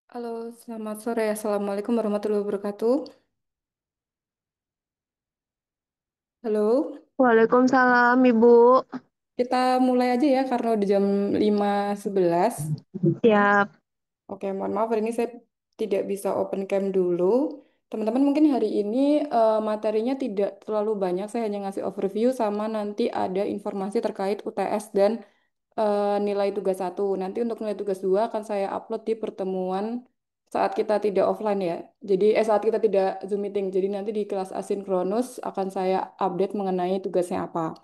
Halo, selamat sore. Assalamualaikum warahmatullahi wabarakatuh. Halo, Waalaikumsalam, Ibu. kita mulai aja ya karena udah jam 5.11. Siap. Oke, mohon maaf hari ini saya tidak bisa open cam dulu. Teman-teman mungkin hari ini materinya tidak terlalu banyak. Saya hanya ngasih overview sama nanti ada informasi terkait UTS dan nilai tugas satu. Nanti untuk nilai tugas dua akan saya upload di pertemuan saat kita tidak offline ya. Jadi saat kita tidak Zoom meeting. Jadi nanti di kelas asinkronus akan saya update mengenai tugasnya apa.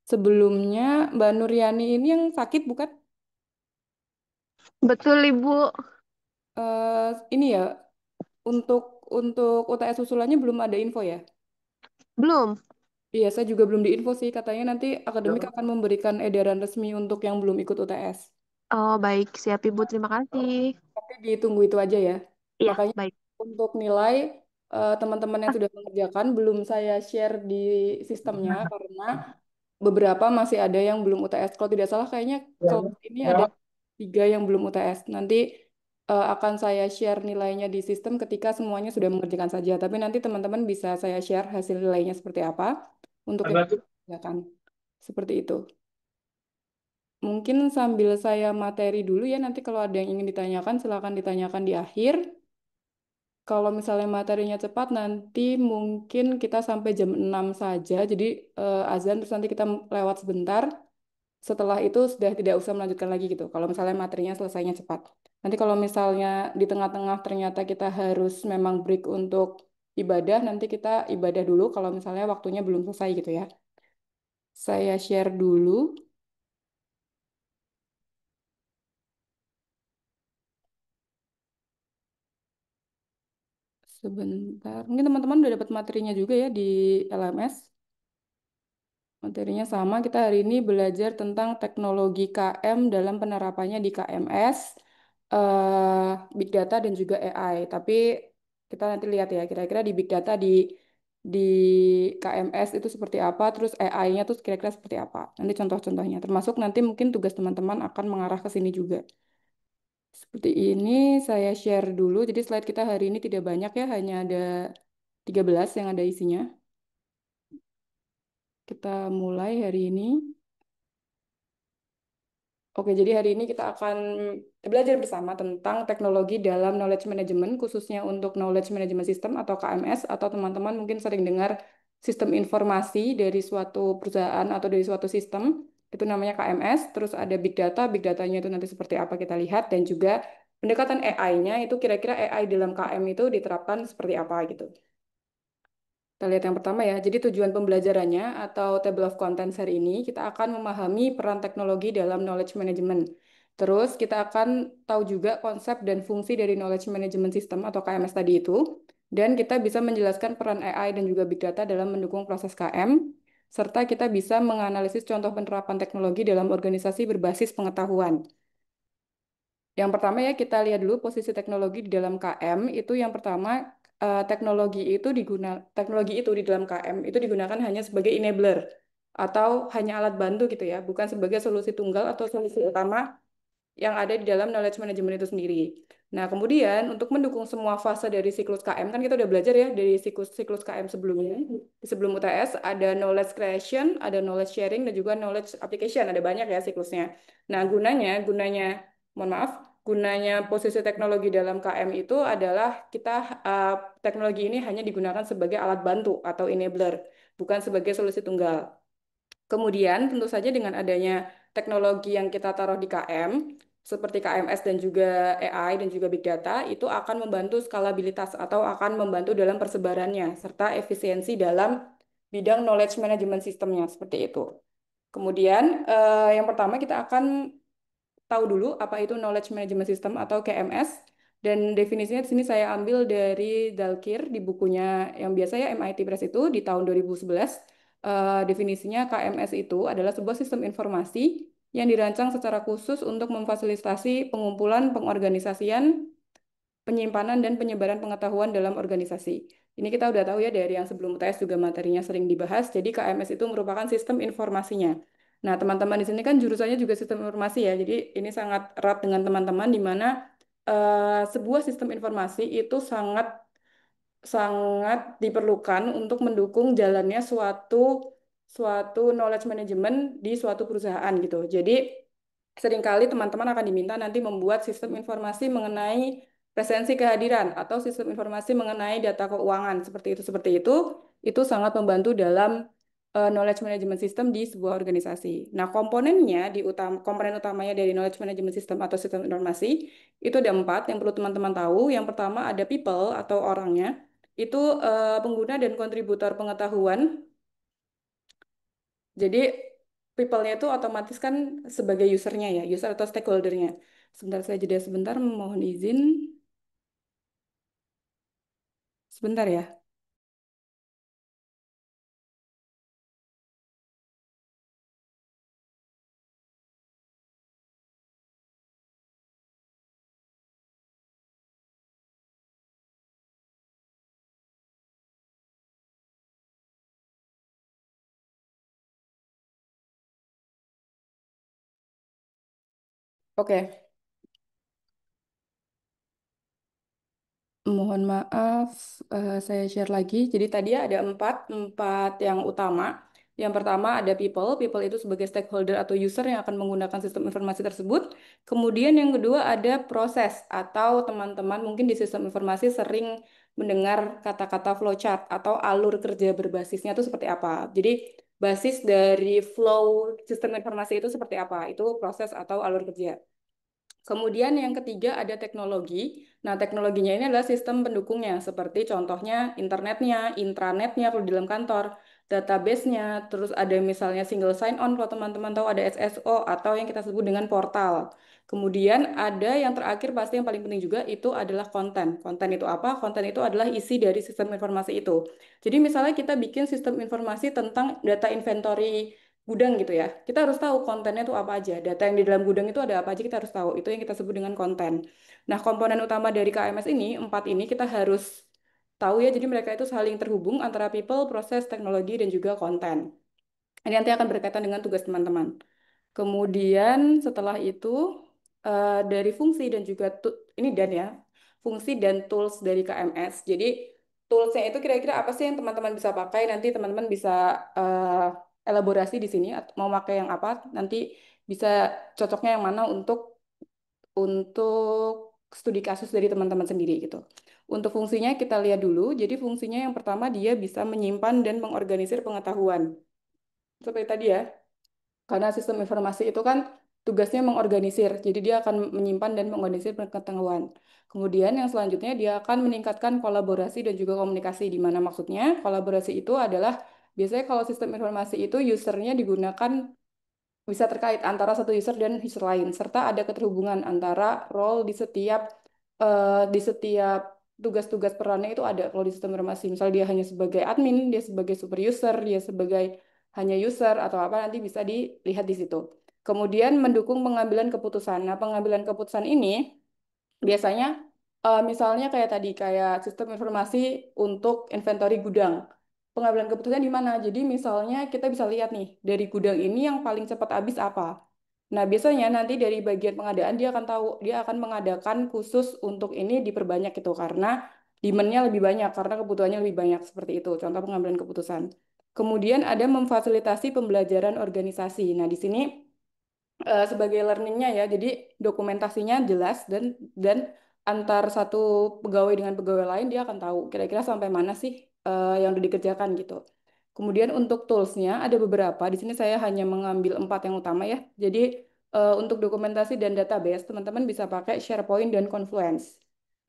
Sebelumnya Mbak Nuryani ini yang sakit bukan? Betul, Ibu. Ini ya untuk UTS susulannya belum ada info ya. Belum. Iya, saya juga belum diinfo sih. Katanya nanti akademik akan memberikan edaran resmi untuk yang belum ikut UTS. Oh, baik. Siap, Ibu. Terima kasih. Tapi ditunggu itu aja ya. Iya, Makanya baik. untuk nilai teman-teman yang sudah mengerjakan belum saya share di sistemnya karena beberapa masih ada yang belum UTS. Kalau tidak salah kayaknya kelas ini ada 3 yang belum UTS. Nanti akan saya share nilainya di sistem ketika semuanya sudah mengerjakan saja. Tapi nanti teman-teman bisa saya share hasil nilainya seperti apa untuk yang mengerjakan. Seperti itu. Mungkin sambil saya materi dulu ya, nanti kalau ada yang ingin ditanyakan, silakan ditanyakan di akhir. Kalau misalnya materinya cepat, nanti mungkin kita sampai jam 6 saja. Jadi azan, terus nanti kita lewat sebentar. Setelah itu sudah tidak usah melanjutkan lagi gitu. Kalau misalnya materinya selesainya cepat. Nanti kalau misalnya di tengah-tengah ternyata kita harus memang break untuk ibadah, nanti kita ibadah dulu kalau misalnya waktunya belum selesai gitu ya. Saya share dulu sebentar. Mungkin teman-teman udah dapat materinya juga ya di LMS. Materinya sama, kita hari ini belajar tentang teknologi KM dalam penerapannya di KMS, Big Data dan juga AI. Tapi kita nanti lihat ya, kira-kira di Big Data di KMS itu seperti apa, terus AI-nya tuh kira-kira seperti apa. Nanti contoh-contohnya, termasuk nanti mungkin tugas teman-teman akan mengarah ke sini juga. Seperti ini, saya share dulu. Jadi slide kita hari ini tidak banyak ya, hanya ada 13 yang ada isinya. Kita mulai hari ini. Oke, jadi hari ini kita akan belajar bersama tentang teknologi dalam knowledge management, khususnya untuk knowledge management system atau KMS, atau teman-teman mungkin sering dengar sistem informasi dari suatu perusahaan atau dari suatu sistem, itu namanya KMS, terus ada big data, big datanya itu nanti seperti apa kita lihat, dan juga pendekatan AI-nya itu kira-kira AI dalam KM itu diterapkan seperti apa gitu. Kita lihat yang pertama ya. Jadi tujuan pembelajarannya atau table of contents hari ini kita akan memahami peran teknologi dalam knowledge management. Terus kita akan tahu juga konsep dan fungsi dari knowledge management system atau KMS tadi itu. Dan kita bisa menjelaskan peran AI dan juga big data dalam mendukung proses KM. Serta kita bisa menganalisis contoh penerapan teknologi dalam organisasi berbasis pengetahuan. Yang pertama ya kita lihat dulu posisi teknologi di dalam KM itu yang pertama teknologi itu di dalam KM itu digunakan hanya sebagai enabler atau hanya alat bantu gitu ya, bukan sebagai solusi tunggal atau solusi utama yang ada di dalam knowledge management itu sendiri. Nah, kemudian untuk mendukung semua fase dari siklus KM kan kita udah belajar ya dari siklus KM sebelumnya. Di sebelum UTS ada knowledge creation, ada knowledge sharing dan juga knowledge application. Ada banyak ya siklusnya. Nah, gunanya mohon maaf, gunanya posisi teknologi dalam KM itu adalah teknologi ini hanya digunakan sebagai alat bantu atau enabler, bukan sebagai solusi tunggal. Kemudian tentu saja dengan adanya teknologi yang kita taruh di KM, seperti KMS dan juga AI dan juga Big Data, itu akan membantu skalabilitas atau akan membantu dalam persebarannya, serta efisiensi dalam bidang knowledge management systemnya, seperti itu. Kemudian yang pertama kita akan tahu dulu apa itu Knowledge Management System atau KMS. Dan definisinya di sini saya ambil dari Dalkir di bukunya yang biasa ya MIT Press itu di tahun 2011. Definisinya KMS itu adalah sebuah sistem informasi yang dirancang secara khusus untuk memfasilitasi pengumpulan, pengorganisasian, penyimpanan, dan penyebaran pengetahuan dalam organisasi. Ini kita udah tahu ya dari yang sebelum UTS juga materinya sering dibahas. Jadi KMS itu merupakan sistem informasinya. Nah, teman-teman di sini kan jurusannya juga sistem informasi ya. Jadi ini sangat erat dengan teman-teman di mana sebuah sistem informasi itu sangat sangat diperlukan untuk mendukung jalannya suatu suatu knowledge management di suatu perusahaan gitu. Jadi seringkali teman-teman akan diminta nanti membuat sistem informasi mengenai presensi kehadiran atau sistem informasi mengenai data keuangan seperti itu sangat membantu dalam knowledge management system di sebuah organisasi. Nah, komponen utamanya dari knowledge management system atau sistem informasi itu ada empat yang perlu teman-teman tahu. Yang pertama ada people atau orangnya, itu pengguna dan kontributor pengetahuan. Jadi people-nya itu otomatis kan sebagai usernya ya, user atau stakeholder-nya. Sebentar saya jeda sebentar, mohon izin. Sebentar ya. Oke, mohon maaf, saya share lagi. Jadi tadi ada empat yang utama. Yang pertama ada people itu sebagai stakeholder atau user yang akan menggunakan sistem informasi tersebut. Kemudian yang kedua ada proses atau teman-teman mungkin di sistem informasi sering mendengar kata-kata flowchart atau alur kerja berbasisnya itu seperti apa. Jadi basis dari flow sistem informasi itu seperti apa? Itu proses atau alur kerja. Kemudian yang ketiga ada teknologi. Nah, teknologinya ini adalah sistem pendukungnya, seperti contohnya internetnya, intranetnya kalau di dalam kantor, database-nya, terus ada misalnya single sign-on kalau teman-teman tahu ada SSO atau yang kita sebut dengan portal. Kemudian ada yang terakhir pasti yang paling penting juga itu adalah konten. Konten itu apa? Konten itu adalah isi dari sistem informasi itu. Jadi misalnya kita bikin sistem informasi tentang data inventory gudang gitu ya. Kita harus tahu kontennya itu apa aja. Data yang di dalam gudang itu ada apa aja kita harus tahu. Itu yang kita sebut dengan konten. Nah, komponen utama dari KMS ini, empat ini kita harus tahu ya. Jadi mereka itu saling terhubung antara people, proses, teknologi, dan juga konten. Ini nanti akan berkaitan dengan tugas teman-teman. Kemudian setelah itu dari fungsi dan juga ini dan ya fungsi dan tools dari KMS. Jadi toolsnya itu kira-kira apa sih yang teman-teman bisa pakai? Nanti teman-teman bisa elaborasi di sini mau pakai yang apa? Nanti bisa cocoknya yang mana untuk studi kasus dari teman-teman sendiri gitu. Untuk fungsinya kita lihat dulu. Jadi fungsinya yang pertama dia bisa menyimpan dan mengorganisir pengetahuan. Seperti tadi ya. Karena sistem informasi itu kan tugasnya mengorganisir, jadi dia akan menyimpan dan mengorganisir pengetahuan. Kemudian yang selanjutnya dia akan meningkatkan kolaborasi dan juga komunikasi. Di mana maksudnya kolaborasi itu adalah biasanya kalau sistem informasi itu usernya digunakan bisa terkait antara satu user dan user lain, serta ada keterhubungan antara role di setiap tugas-tugas perannya itu ada kalau di sistem informasi. Misal dia hanya sebagai admin, dia sebagai super user, dia sebagai hanya user atau apa nanti bisa dilihat di situ. Kemudian mendukung pengambilan keputusan. Nah, pengambilan keputusan ini biasanya misalnya kayak tadi kayak sistem informasi untuk inventory gudang. Pengambilan keputusan di mana? Jadi misalnya kita bisa lihat nih dari gudang ini yang paling cepat habis apa. Nah, biasanya nanti dari bagian pengadaan dia akan tahu, dia akan mengadakan khusus untuk ini diperbanyak itu karena demand-nya lebih banyak, karena kebutuhannya lebih banyak seperti itu. Contoh pengambilan keputusan. Kemudian ada memfasilitasi pembelajaran organisasi. Nah, di sini sebagai learningnya ya, jadi dokumentasinya jelas dan antar satu pegawai dengan pegawai lain dia akan tahu kira-kira sampai mana sih yang udah dikerjakan gitu. Kemudian untuk toolsnya ada beberapa. Di sini saya hanya mengambil empat yang utama ya. Jadi untuk dokumentasi dan database teman-teman bisa pakai SharePoint dan Confluence.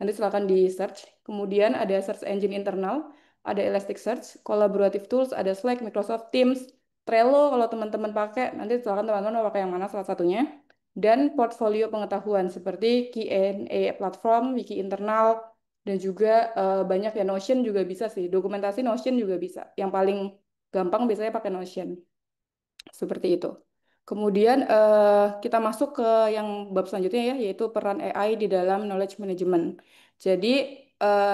Nanti silakan di search. Kemudian ada search engine internal, ada Elasticsearch, collaborative tools, ada Slack, Microsoft Teams, Trello kalau teman-teman pakai, nanti silakan teman-teman mau pakai yang mana salah satunya. Dan portfolio pengetahuan seperti Q&A platform, wiki internal, dan juga banyak ya Notion juga bisa sih. Dokumentasi Notion juga bisa. Yang paling gampang biasanya pakai Notion. Seperti itu. Kemudian kita masuk ke yang bab selanjutnya ya, yaitu peran AI di dalam knowledge management. Jadi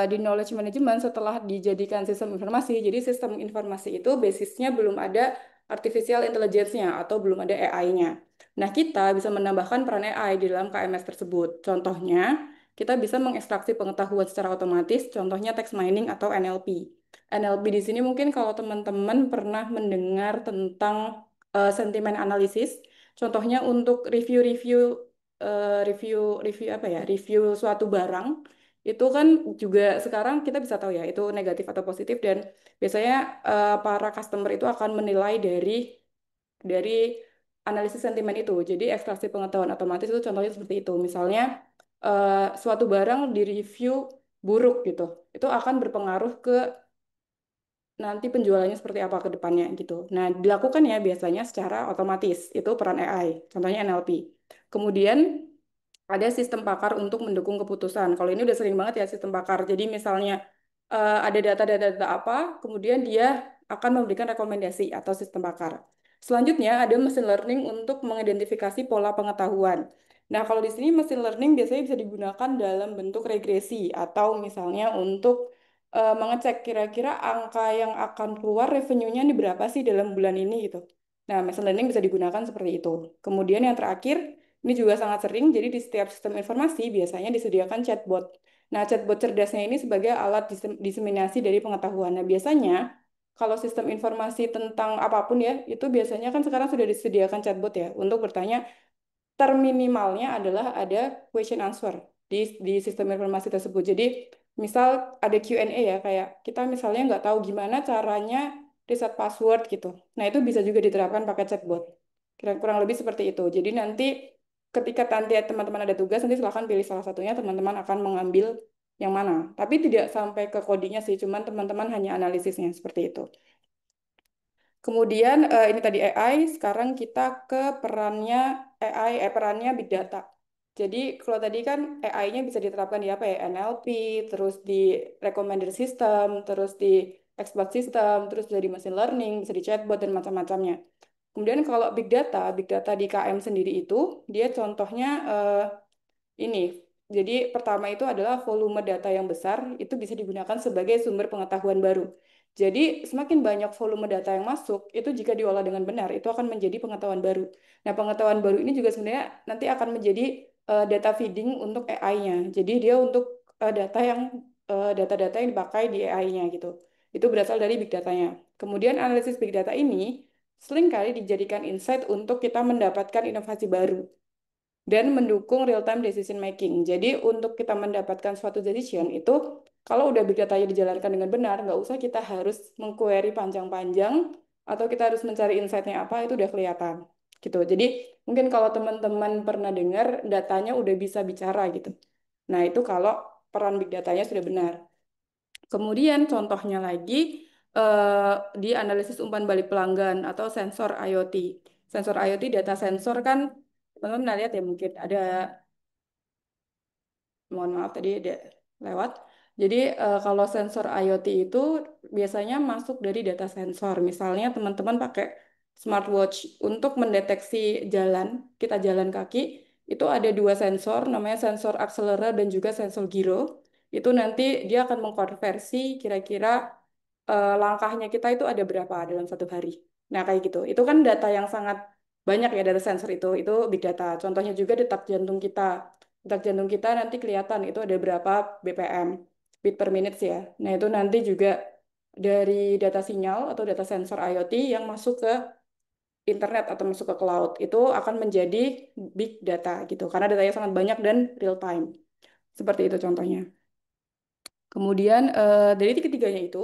di knowledge management setelah dijadikan sistem informasi, jadi sistem informasi itu basisnya belum ada artificial intelligence-nya atau belum ada AI-nya. Nah, kita bisa menambahkan peran AI di dalam KMS tersebut. Contohnya, kita bisa mengekstraksi pengetahuan secara otomatis, contohnya text mining atau NLP. NLP di sini mungkin kalau teman-teman pernah mendengar tentang sentimen analisis, contohnya untuk review apa ya, review suatu barang, itu kan juga sekarang kita bisa tahu ya, itu negatif atau positif dan biasanya para customer itu akan menilai dari analisis sentimen itu. Jadi ekstraksi pengetahuan otomatis itu contohnya seperti itu. Misalnya suatu barang di review buruk gitu, itu akan berpengaruh ke nanti penjualannya seperti apa ke depannya gitu. Nah, dilakukan ya biasanya secara otomatis. Itu peran AI, contohnya NLP. Kemudian ada sistem pakar untuk mendukung keputusan. Kalau ini udah sering banget ya sistem pakar. Jadi misalnya ada data-data apa, kemudian dia akan memberikan rekomendasi atau sistem pakar. Selanjutnya ada machine learning untuk mengidentifikasi pola pengetahuan. Nah, kalau di sini machine learning biasanya bisa digunakan dalam bentuk regresi atau misalnya untuk mengecek kira-kira angka yang akan keluar revenue-nya ini berapa sih dalam bulan ini gitu. Nah, machine learning bisa digunakan seperti itu. Kemudian yang terakhir ini juga sangat sering, jadi di setiap sistem informasi biasanya disediakan chatbot. Nah, chatbot cerdasnya ini sebagai alat diseminasi dari pengetahuan. Nah, biasanya kalau sistem informasi tentang apapun ya, itu biasanya kan sekarang sudah disediakan chatbot ya, untuk bertanya terminimalnya adalah ada question answer di sistem informasi tersebut. Jadi, misal ada Q&A ya, kayak kita misalnya nggak tahu gimana caranya reset password gitu. Nah, itu bisa juga diterapkan pakai chatbot. Kurang lebih seperti itu. Jadi nanti ketika nanti teman-teman ada tugas, nanti silahkan pilih salah satunya, teman-teman akan mengambil yang mana. Tapi tidak sampai ke codingnya sih, cuman teman-teman hanya analisisnya seperti itu. Kemudian ini tadi AI, sekarang kita ke perannya AI, perannya Big Data. Jadi kalau tadi kan AI-nya bisa diterapkan di apa ya, NLP, terus di recommender system, terus di expert system, terus dari machine learning, bisa di chatbot dan macam-macamnya. Kemudian kalau Big Data di KM sendiri itu, dia contohnya ini. Jadi pertama itu adalah volume data yang besar itu bisa digunakan sebagai sumber pengetahuan baru. Jadi semakin banyak volume data yang masuk, itu jika diolah dengan benar, itu akan menjadi pengetahuan baru. Nah, pengetahuan baru ini juga sebenarnya nanti akan menjadi data feeding untuk AI-nya. Jadi dia untuk data-data yang dipakai di AI-nya gitu. Itu berasal dari big datanya. Kemudian analisis big data ini seringkali dijadikan insight untuk kita mendapatkan inovasi baru dan mendukung real-time decision making. Jadi untuk kita mendapatkan suatu decision itu, kalau udah big datanya dijalankan dengan benar, nggak usah kita harus mengquery panjang-panjang atau kita harus mencari insight-nya apa, itu udah kelihatan. Gitu. Jadi mungkin kalau teman-teman pernah dengar datanya udah bisa bicara gitu. Nah, itu kalau peran big datanya sudah benar. Kemudian contohnya lagi di analisis umpan balik pelanggan atau sensor IoT. Sensor IoT data sensor kan teman-teman pernah lihat ya mungkin ada, mohon maaf tadi ada lewat. Jadi kalau sensor IoT itu biasanya masuk dari data sensor. Misalnya teman-teman pakai smartwatch untuk mendeteksi jalan, kita jalan kaki, itu ada dua sensor, namanya sensor accelerometer dan juga sensor gyro. Itu nanti dia akan mengkonversi kira-kira langkahnya kita itu ada berapa dalam satu hari. Nah, kayak gitu. Itu kan data yang sangat banyak ya data sensor itu big data. Contohnya juga detak jantung kita. Detak jantung kita nanti kelihatan itu ada berapa BPM, beat per minute ya. Nah, itu nanti juga dari data sinyal atau data sensor IoT yang masuk ke internet atau masuk ke cloud itu akan menjadi big data gitu. Karena datanya sangat banyak dan real time. Seperti itu contohnya. Kemudian dari tiga-tiganya itu,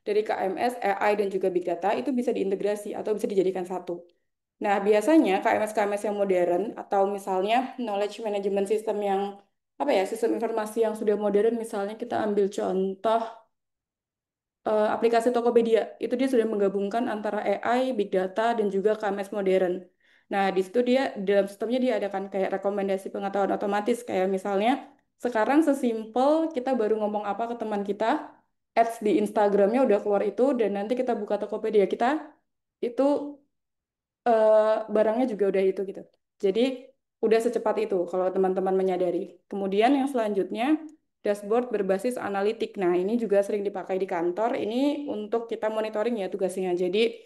dari KMS, AI, dan juga Big Data itu bisa diintegrasi atau bisa dijadikan satu. Nah, biasanya KMS-KMS yang modern atau misalnya knowledge management system yang apa ya, sistem informasi yang sudah modern, misalnya kita ambil contoh aplikasi Tokopedia, itu dia sudah menggabungkan antara AI, Big Data, dan juga KMS modern. Nah, di situ dia, dalam sistemnya dia ada kan kayak rekomendasi pengetahuan otomatis, kayak misalnya sekarang sesimpel kita baru ngomong apa ke teman kita, ads di Instagramnya udah keluar itu, dan nanti kita buka Tokopedia kita, itu eh, barangnya juga udah itu gitu. Jadi udah secepat itu kalau teman-teman menyadari. Kemudian yang selanjutnya dashboard berbasis analitik. Nah, ini juga sering dipakai di kantor. Ini untuk kita monitoring ya tugasnya. Jadi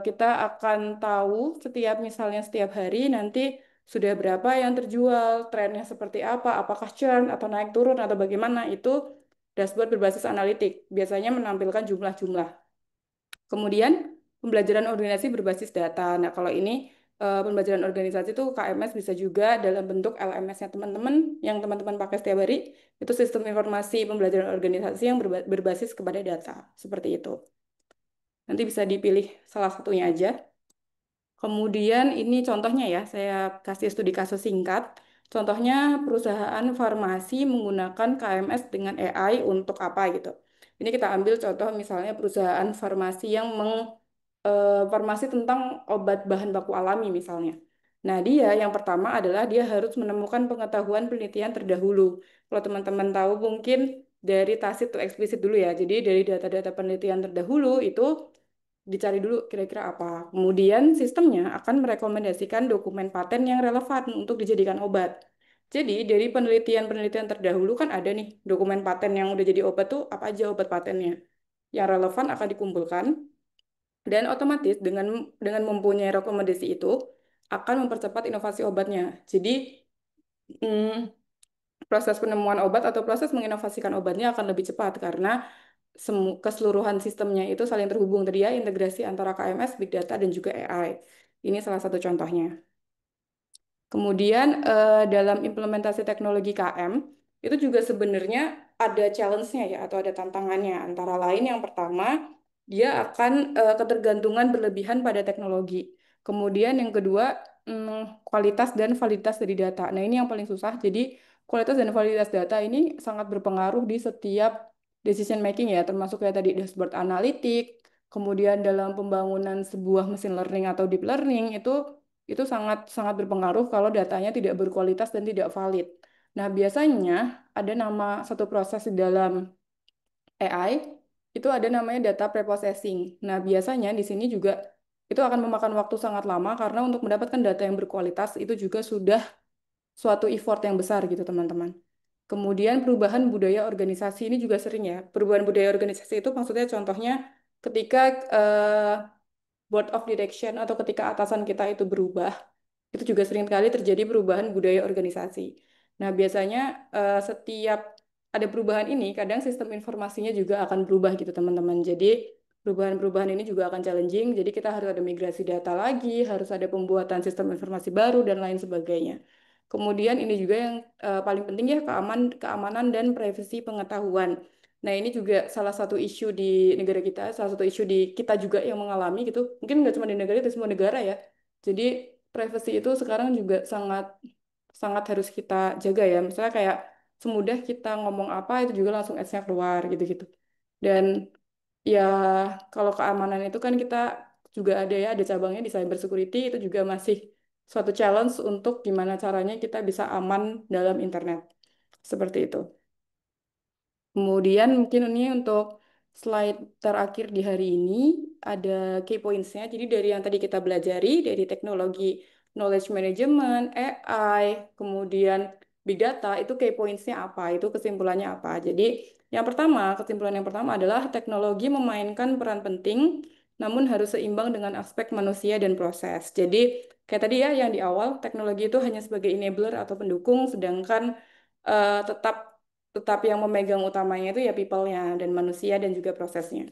kita akan tahu setiap misalnya setiap hari nanti sudah berapa yang terjual, trennya seperti apa, apakah churn atau naik turun atau bagaimana, itu dashboard berbasis analitik, biasanya menampilkan jumlah-jumlah. Kemudian pembelajaran organisasi berbasis data. Nah, kalau ini pembelajaran organisasi itu KMS bisa juga dalam bentuk LMS-nya teman-teman yang teman-teman pakai setiap hari, itu sistem informasi pembelajaran organisasi yang berbasis kepada data. Seperti itu. Nanti bisa dipilih salah satunya aja. Kemudian ini contohnya ya, saya kasih studi kasus singkat. Contohnya perusahaan farmasi menggunakan KMS dengan AI untuk apa gitu. Ini kita ambil contoh misalnya perusahaan farmasi yang farmasi tentang obat bahan baku alami misalnya. Nah, dia yang pertama adalah dia harus menemukan pengetahuan penelitian terdahulu. Kalau teman-teman tahu mungkin dari tacit to eksplisit dulu ya. Jadi dari data-data penelitian terdahulu itu dicari dulu kira-kira apa. Kemudian sistemnya akan merekomendasikan dokumen paten yang relevan untuk dijadikan obat. Jadi dari penelitian-penelitian terdahulu kan ada nih dokumen paten yang udah jadi obat tuh apa aja obat patennya. Yang relevan akan dikumpulkan dan otomatis dengan mempunyai rekomendasi itu akan mempercepat inovasi obatnya. Jadi proses penemuan obat atau proses menginovasikan obatnya akan lebih cepat karena keseluruhan sistemnya itu saling terhubung tadi ya, integrasi antara KMS, Big Data, dan juga AI. Ini salah satu contohnya. Kemudian dalam implementasi teknologi KM itu juga sebenarnya ada challenge-nya ya atau ada tantangannya. Antara lain yang pertama dia akan ketergantungan berlebihan pada teknologi. Kemudian yang kedua kualitas dan validitas dari data. Nah ini yang paling susah. Jadi kualitas dan validitas data ini sangat berpengaruh di setiap decision making ya, termasuk kayak tadi dashboard analitik. Kemudian dalam pembangunan sebuah mesin learning atau deep learning itu sangat sangat berpengaruh kalau datanya tidak berkualitas dan tidak valid. Nah, biasanya ada nama satu proses di dalam AI itu ada namanya data preprocessing. Nah, biasanya di sini juga itu akan memakan waktu sangat lama karena untuk mendapatkan data yang berkualitas itu juga sudah suatu effort yang besar gitu, teman-teman. Kemudian perubahan budaya organisasi ini juga sering ya. Perubahan budaya organisasi itu maksudnya contohnya ketika board of direction atau ketika atasan kita itu berubah, itu juga sering kali terjadi perubahan budaya organisasi. Nah, biasanya setiap ada perubahan ini, kadang sistem informasinya juga akan berubah gitu, teman-teman. Jadi, perubahan-perubahan ini juga akan challenging. Jadi, kita harus ada migrasi data lagi, harus ada pembuatan sistem informasi baru, dan lain sebagainya. Kemudian ini juga yang paling penting ya, keamanan dan privasi pengetahuan. Nah, ini juga salah satu isu di negara kita, salah satu isu di kita juga yang mengalami gitu. Mungkin nggak cuma di negara itu, semua negara ya. Jadi privasi itu sekarang juga sangat sangat harus kita jaga ya. Misalnya kayak semudah kita ngomong apa itu juga langsung ads-nya keluar gitu-gitu. Dan ya kalau keamanan itu kan kita juga ada ya, ada cabangnya di cyber security itu juga masih suatu challenge untuk gimana caranya kita bisa aman dalam internet. Seperti itu. Kemudian mungkin ini untuk slide terakhir di hari ini ada key points-nya. Jadi dari yang tadi kita belajari, dari teknologi knowledge management, AI, kemudian big data, itu key points-nya apa? Itu kesimpulannya apa? Jadi yang pertama, kesimpulan yang pertama adalah teknologi memainkan peran penting, namun harus seimbang dengan aspek manusia dan proses. Jadi kayak tadi ya yang di awal, teknologi itu hanya sebagai enabler atau pendukung, sedangkan tetap tetap yang memegang utamanya itu ya people-nya dan manusia dan juga prosesnya.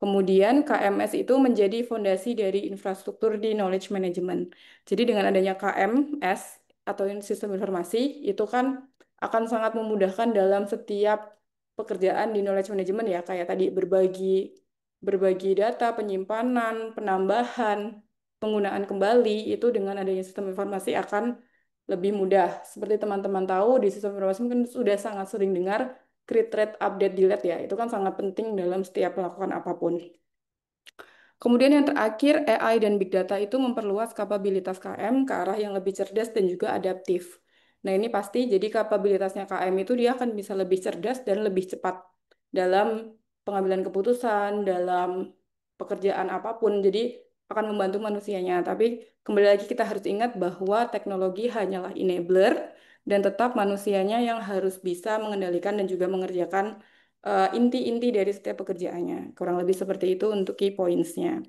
Kemudian KMS itu menjadi fondasi dari infrastruktur di knowledge management. Jadi dengan adanya KMS atau sistem informasi itu kan akan sangat memudahkan dalam setiap pekerjaan di knowledge management ya kayak tadi berbagi berbagi data, penyimpanan, penambahan, penggunaan kembali itu dengan adanya sistem informasi akan lebih mudah. Seperti teman-teman tahu, di sistem informasi mungkin sudah sangat sering dengar create, read, update, delete ya. Itu kan sangat penting dalam setiap melakukan apapun. Kemudian yang terakhir, AI dan Big Data itu memperluas kapabilitas KM ke arah yang lebih cerdas dan juga adaptif. Nah ini pasti, jadi kapabilitasnya KM itu dia akan bisa lebih cerdas dan lebih cepat dalam pengambilan keputusan, dalam pekerjaan apapun. Jadi akan membantu manusianya. Tapi kembali lagi kita harus ingat bahwa teknologi hanyalah enabler dan tetap manusianya yang harus bisa mengendalikan dan juga mengerjakan inti-inti dari setiap pekerjaannya. Kurang lebih seperti itu untuk key points-nya.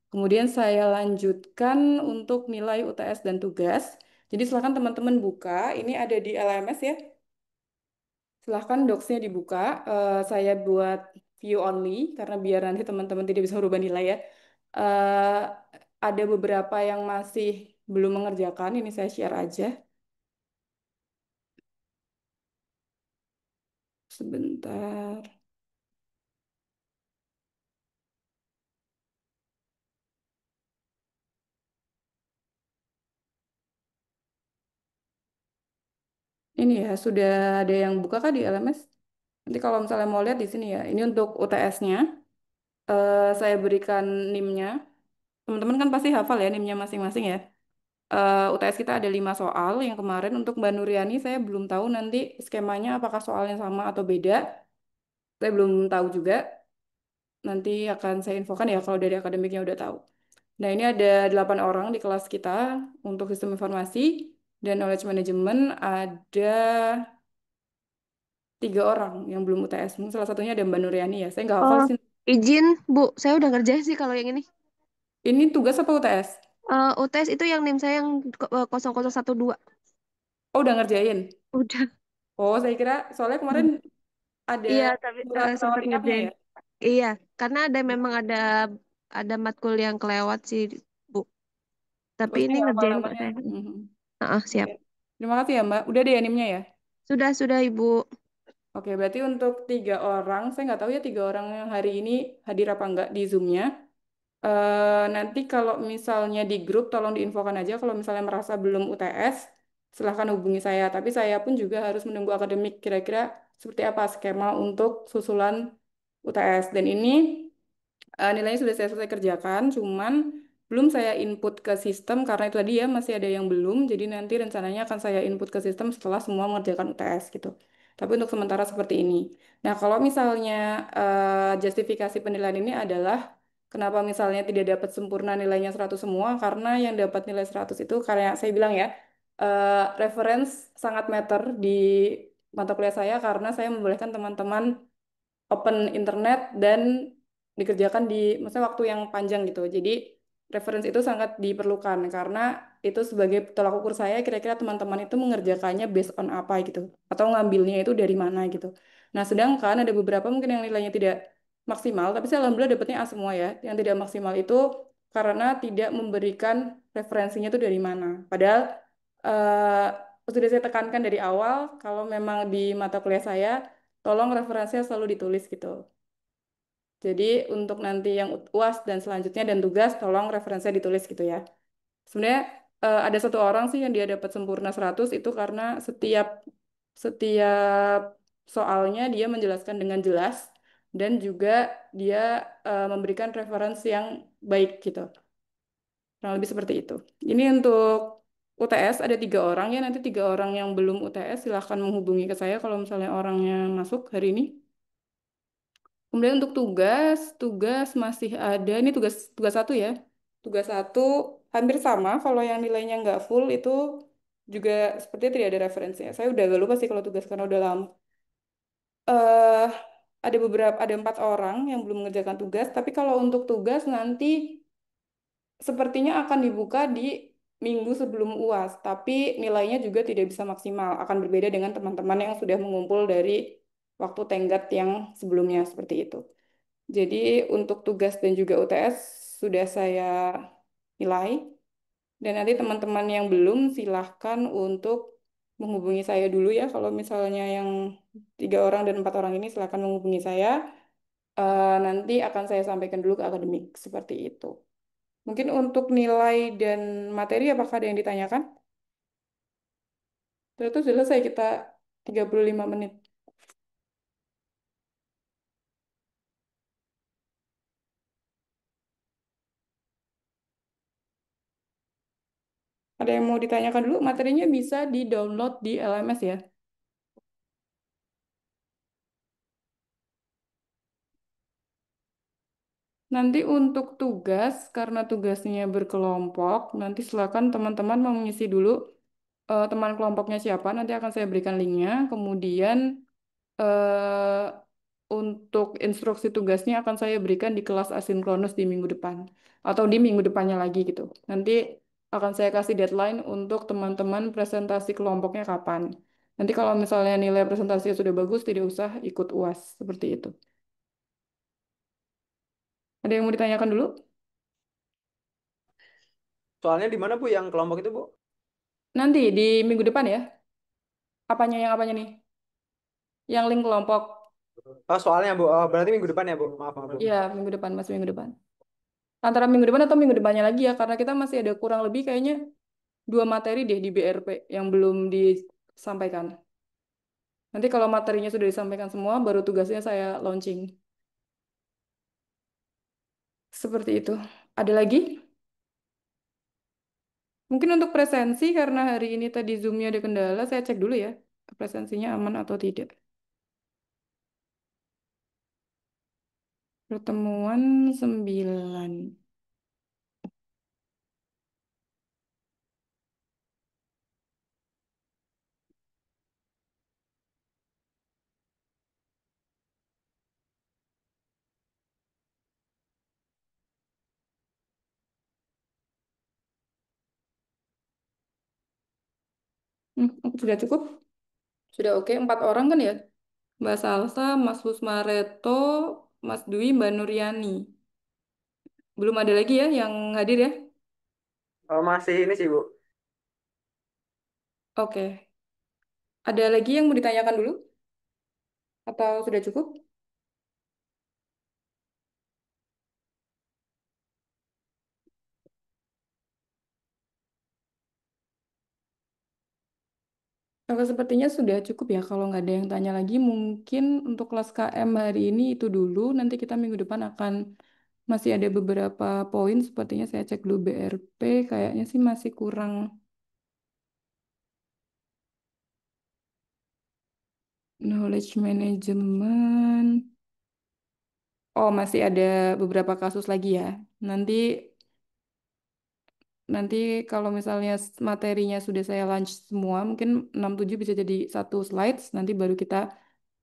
Kemudian saya lanjutkan untuk nilai UTS dan tugas. Jadi silakan teman-teman buka. Ini ada di LMS ya. Silahkan docs-nya dibuka. Saya buat view only karena biar nanti teman-teman tidak bisa merubah nilai ya. Eh, ada beberapa yang masih belum mengerjakan. Ini saya share aja. Sebentar. Ini ya, sudah ada yang buka kah di LMS? Nanti kalau misalnya mau lihat di sini ya. Ini untuk UTS-nya. Saya berikan NIM-nya. Teman-teman kan pasti hafal ya NIM-nya masing-masing ya. UTS kita ada 5 soal. Yang kemarin untuk Mbak Nuriani saya belum tahu nanti skemanya apakah soalnya sama atau beda. Saya belum tahu juga. Nanti akan saya infokan ya kalau dari akademiknya udah tahu. Nah, ini ada 8 orang di kelas kita untuk sistem informasi dan knowledge management ada 3 orang yang belum UTS. Mungkin salah satunya ada Mbak Nuriani ya. Saya nggak hafal Oh, sih. izin, Bu. Saya udah ngerjain sih kalau yang ini. Ini tugas apa UTS? UTS itu yang NIM saya yang 0012. Oh, udah ngerjain. Udah. Oh, saya kira soalnya kemarin ada Iya, tapi surat rawat sempat inapnya ngerjain. ya. Iya, karena memang ada matkul yang kelewat sih, Bu. Tapi Oh, saya ini nggak hafal ngerjain kok namanya. saya. Mhm. Siap. Oke. Terima kasih ya, Mbak. Udah deh animnya ya. Sudah, Ibu. Oke, berarti untuk 3 orang, saya nggak tahu ya 3 orang yang hari ini hadir apa nggak di Zoom-nya. Nanti kalau misalnya di grup, tolong diinfokan aja kalau misalnya merasa belum UTS, silahkan hubungi saya. Tapi saya pun juga harus menunggu akademik kira-kira seperti apa skema untuk susulan UTS. Dan ini nilainya sudah saya selesai kerjakan, cuman belum saya input ke sistem karena itu tadi ya masih ada yang belum. Jadi nanti rencananya akan saya input ke sistem setelah semua mengerjakan UTS gitu. Tapi untuk sementara seperti ini. Nah, kalau misalnya justifikasi penilaian ini adalah kenapa misalnya tidak dapat sempurna nilainya 100 semua, karena yang dapat nilai 100 itu karena saya bilang ya, reference sangat matter di mata kuliah saya karena saya membolehkan teman-teman open internet dan dikerjakan di maksudnya waktu yang panjang gitu. Jadi referensi itu sangat diperlukan karena itu sebagai tolak ukur saya kira-kira teman-teman itu mengerjakannya based on apa gitu atau ngambilnya itu dari mana gitu. Nah, sedangkan ada beberapa mungkin yang nilainya tidak maksimal, tapi saya alhamdulillah dapatnya A semua ya. Yang tidak maksimal itu karena tidak memberikan referensinya itu dari mana. Padahal sudah saya tekankan dari awal kalau memang di mata kuliah saya tolong referensinya selalu ditulis gitu. Jadi untuk nanti yang UAS dan selanjutnya dan tugas tolong referensinya ditulis gitu ya. Sebenarnya ada 1 orang sih yang dia dapat sempurna 100 itu karena setiap setiap soalnya dia menjelaskan dengan jelas dan juga dia memberikan referensi yang baik gitu. Kurang lebih seperti itu. Ini untuk UTS ada 3 orang ya, nanti 3 orang yang belum UTS silahkan menghubungi ke saya kalau misalnya orangnya masuk hari ini. Kemudian untuk tugas, tugas masih ada. Ini tugas tugas satu ya. Tugas satu hampir sama. Kalau yang nilainya nggak full itu juga sepertinya tidak ada referensinya. Saya udah agak lupa sih kalau tugas karena udah lama. eh ada 4 orang yang belum mengerjakan tugas. Tapi kalau untuk tugas nanti sepertinya akan dibuka di minggu sebelum UAS. Tapi nilainya juga tidak bisa maksimal. Akan berbeda dengan teman-teman yang sudah mengumpul dari waktu tenggat yang sebelumnya seperti itu. Jadi untuk tugas dan juga UTS sudah saya nilai dan nanti teman-teman yang belum silahkan untuk menghubungi saya dulu ya. Kalau misalnya yang 3 orang dan 4 orang ini silahkan menghubungi saya. Nanti akan saya sampaikan dulu ke akademik seperti itu. Mungkin untuk nilai dan materi apakah ada yang ditanyakan? Terus selesai kita 35 menit. Ada yang mau ditanyakan dulu? Materinya bisa di-download di LMS ya. Nanti untuk tugas, karena tugasnya berkelompok, nanti silakan teman-teman mau mengisi dulu teman kelompoknya siapa, nanti akan saya berikan linknya. Kemudian eh, untuk instruksi tugasnya akan saya berikan di kelas asinkronus di minggu depan, atau di minggu depannya lagi gitu. Nanti akan saya kasih deadline untuk teman-teman presentasi kelompoknya kapan. Nanti kalau misalnya nilai presentasinya sudah bagus, tidak usah ikut UAS seperti itu. Ada yang mau ditanyakan dulu? Soalnya di mana Bu yang kelompok itu Bu? Nanti di minggu depan ya. Apanya nih? Yang link kelompok. Oh, soalnya Bu. Oh, berarti minggu depan ya Bu. Maaf, maaf Bu. Iya, minggu depan, masih minggu depan. Antara minggu depan atau minggu depannya lagi ya, karena kita masih ada kurang lebih kayaknya 2 materi deh di BRP yang belum disampaikan. Nanti kalau materinya sudah disampaikan semua, baru tugasnya saya launching. Seperti itu. Ada lagi? Mungkin untuk presensi, karena hari ini tadi Zoom-nya ada kendala, saya cek dulu ya, presensinya aman atau tidak. Pertemuan 9. Sudah cukup? Sudah oke, 4 orang kan ya? Mbak Salsa, Mas Lusmareto, Mas Dwi, Mbak Nuryani. Belum ada lagi ya yang hadir ya? Oh, masih ini sih Bu. Oke. Ada lagi yang mau ditanyakan dulu? Atau sudah cukup? Oke, sepertinya sudah cukup ya. Kalau nggak ada yang tanya lagi, mungkin untuk kelas KM hari ini itu dulu. Nanti kita minggu depan akan masih ada beberapa poin. Sepertinya saya cek dulu BRP. Kayaknya sih masih kurang knowledge management. Oh, masih ada beberapa kasus lagi ya. Nanti nanti kalau misalnya materinya sudah saya launch semua, mungkin 6-7 bisa jadi satu slides. Nanti baru kita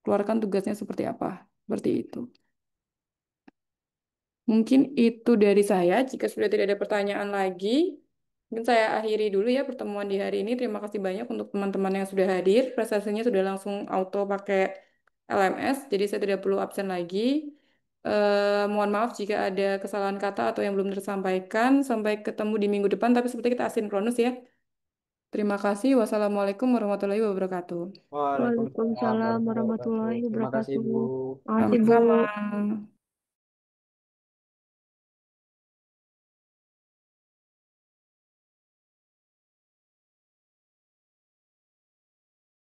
keluarkan tugasnya seperti apa. Seperti itu. Mungkin itu dari saya. Jika sudah tidak ada pertanyaan lagi, mungkin saya akhiri dulu ya pertemuan di hari ini. Terima kasih banyak untuk teman-teman yang sudah hadir. Presentasinya sudah langsung auto pakai LMS, jadi saya tidak perlu absen lagi. Mohon maaf jika ada kesalahan kata atau yang belum tersampaikan. Sampai ketemu di minggu depan, tapi seperti kita asinkronus ya. Terima kasih. Wassalamualaikum warahmatullahi wabarakatuh. Waalaikumsalam Waalaikumsalam warahmatullahi wabarakatuh. warahmatullahi Terima kasih wabarakatuh. Bu. Makasih, Bu. Sama-sama.